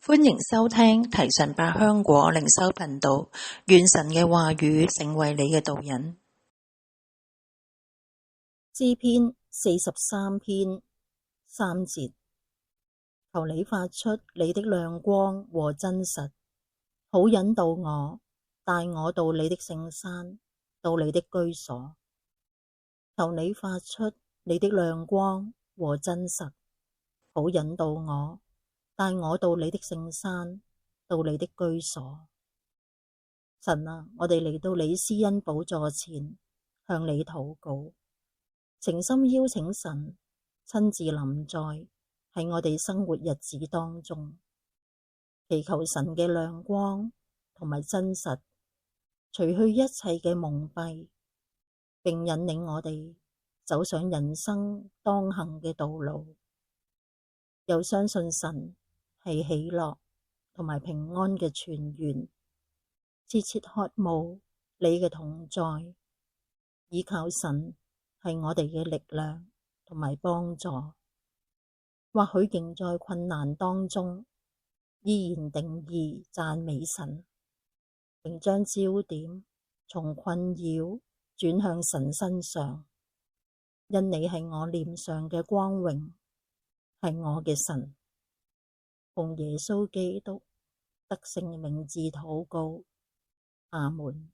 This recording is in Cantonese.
歡迎收聽提神百香果靈修頻道，願神嘅話語成為你嘅導引。詩篇43篇3節，求你發出你的亮光和真實，好引導我，帶我到你的聖山，到你的居所。求你發出你的亮光和真實，好引導我，帶我到你的聖山，到你的居所。神啊，我哋嚟到你施恩寶座前，向你禱告，誠心邀請神親自臨在喺我哋生活日子當中，祈求神嘅亮光同埋真實，除去一切嘅蒙蔽，並引領我哋走上人生當行嘅道路。又相信神係喜樂同埋平安嘅泉源，切切渴慕你嘅同在，依靠神係我哋嘅力量同埋幫助。或許仍在困難當中，依然定義讚美神，並將焦點從困擾轉向神身上，因你係我臉上嘅光榮，係我嘅神。奉耶穌基督得勝名字禱告，阿門。